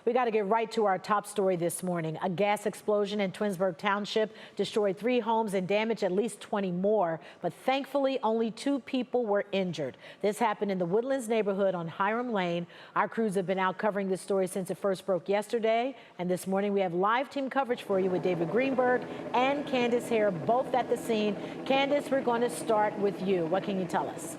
We got to get right to our top story this morning. A gas explosion in Twinsburg Township destroyed 3 homes and damaged at least 20 more, but thankfully only 2 people were injured. This happened in the Woodlands neighborhood on Hiram Lane. Our crews have been out covering this story since it first broke yesterday, and this morning we have live team coverage for you with David Greenberg and Candace Hare, both at the scene. Candace, we're going to start with you. What can you tell us?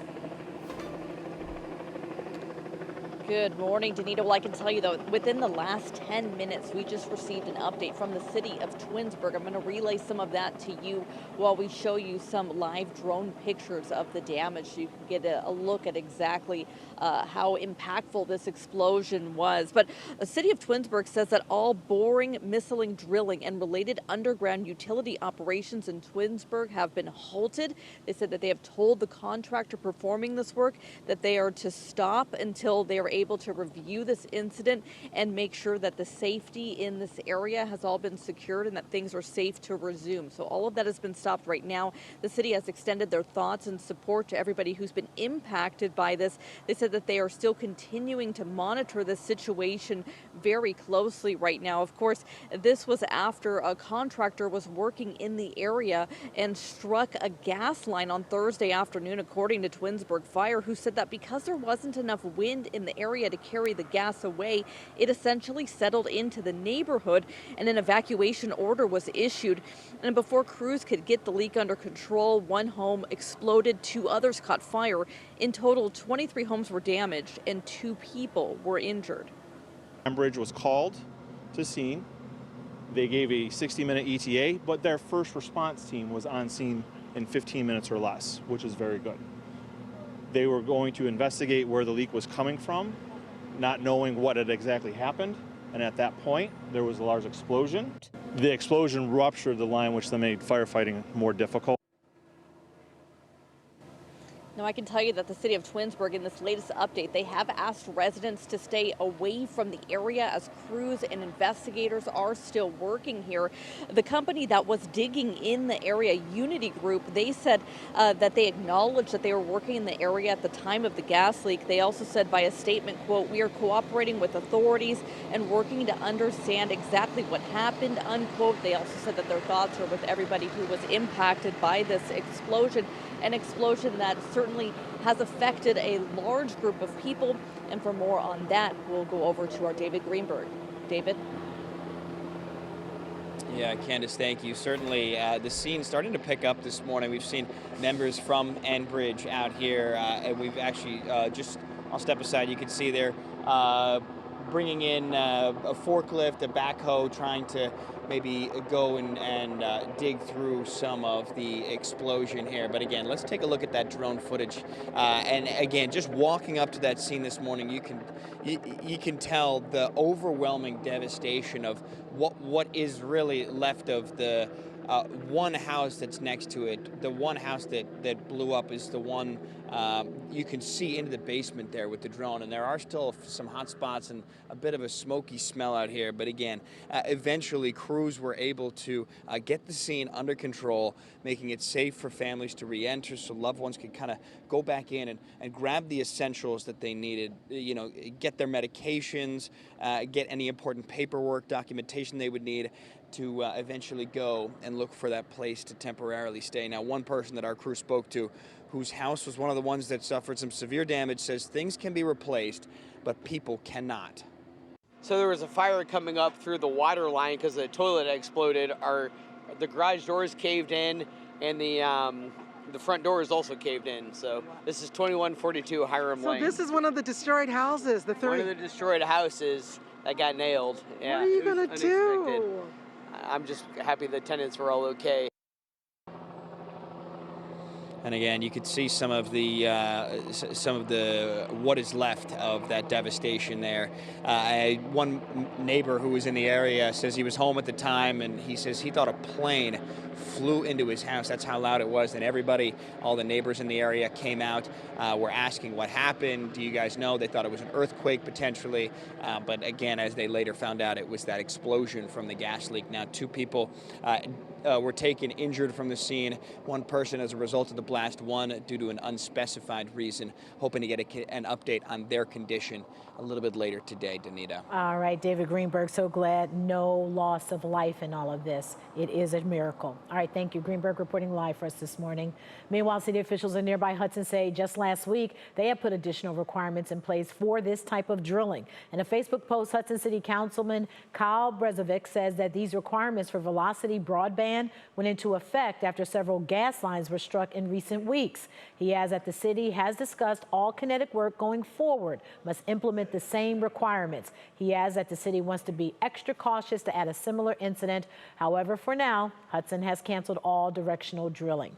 Good morning, Danita. Well, I can tell you, though, within the last 10 minutes, we just received an update from the city of Twinsburg. I'm going to relay some of that to you while we show you some live drone pictures of the damage, so you can get a look at exactly how impactful this explosion was. But the city of Twinsburg says that all boring, missile drilling, and related underground utility operations in Twinsburg have been halted. They said that they have told the contractor performing this work that they are to stop until they are able to review this incident and make sure that the safety in this area has all been secured and that things are safe to resume. So all of that has been stopped right now. The city has extended their thoughts and support to everybody who's been impacted by this. They said that they are still continuing to monitor the situation very closely right now. Of course, this was after a contractor was working in the area and struck a gas line on Thursday afternoon, according to Twinsburg Fire, who said that because there wasn't enough wind in the area to carry the gas away, it essentially settled into the neighborhood and an evacuation order was issued. And before crews could get the leak under control, 1 home exploded, 2 others caught fire. In total, 23 homes were damaged and 2 people were injured. Bridge was called to scene. They gave a 60-minute ETA, but their first response team was on scene in 15 minutes or less, which is very good. They were going to investigate where the leak was coming from, not knowing what had exactly happened. And at that point, there was a large explosion. The explosion ruptured the line, which then made firefighting more difficult. Now, I can tell you that the city of Twinsburg, in this latest update, they have asked residents to stay away from the area as crews and investigators are still working here. The company that was digging in the area, Unity Group, they said that they acknowledged that they were working in the area at the time of the gas leak. They also said by a statement, quote, "We are cooperating with authorities and working to understand exactly what happened," unquote. They also said that their thoughts are with everybody who was impacted by this explosion, an explosion that certainly has affected a large group of people. And for more on that, we'll go over to our David Greenberg. David? Yeah, Candace, thank you. Certainly, the scene starting to pick up this morning. We've seen members from Enbridge out here, and we've actually I'll step aside, you can see there, bringing in a forklift, a backhoe, trying to maybe go and dig through some of the explosion here. But again, let's take a look at that drone footage. And again, just walking up to that scene this morning, you can tell the overwhelming devastation of what is really left of the one house that's next to it. The one house that blew up is the one you can see into the basement there with the drone, and there are still some hot spots and a bit of a smoky smell out here. But again, eventually crews were able to get the scene under control, making it safe for families to re-enter so loved ones could kind of go back in and grab the essentials that they needed, get their medications, get any important paperwork, documentation they would need to eventually go and look for that place to temporarily stay. Now, one person that our crew spoke to, whose house was one of the ones that suffered some severe damage, says things can be replaced, but people cannot. So there was a fire coming up through the water line because the toilet exploded. The garage doors caved in, and the front door is also caved in. So this is 2142 Hiram Lane. So this is one of the destroyed houses, the 3. One of the destroyed houses that got nailed. Yeah, what are you going to do? I'm just happy the tenants were all okay. And again, you could see some of the what is left of that devastation there. One neighbor who was in the area says he was home at the time, and he says he thought a plane flew into his house. That's how loud it was. And everybody, all the neighbors in the area came out, were asking what happened. Do you guys know? They thought it was an earthquake potentially. But again, as they later found out, it was that explosion from the gas leak. Now, 2 people were taken injured from the scene. 1 person as a result of the blast, 1 due to an unspecified reason. Hoping to get an update on their condition a little bit later today, Danita. All right, David Greenberg, so glad no loss of life in all of this. It is a miracle. All right, thank you. Greenberg reporting live for us this morning. Meanwhile, city officials in nearby Hudson say just last week they have put additional requirements in place for this type of drilling. In a Facebook post, Hudson City Councilman Kyle Brezovic says that these requirements for velocity broadband went into effect after several gas lines were struck in recent weeks. He adds that the city has discussed all kinetic work going forward must implement the same requirements. He adds that the city wants to be extra cautious to add a similar incident. However, for now, Hudson has canceled all directional drilling.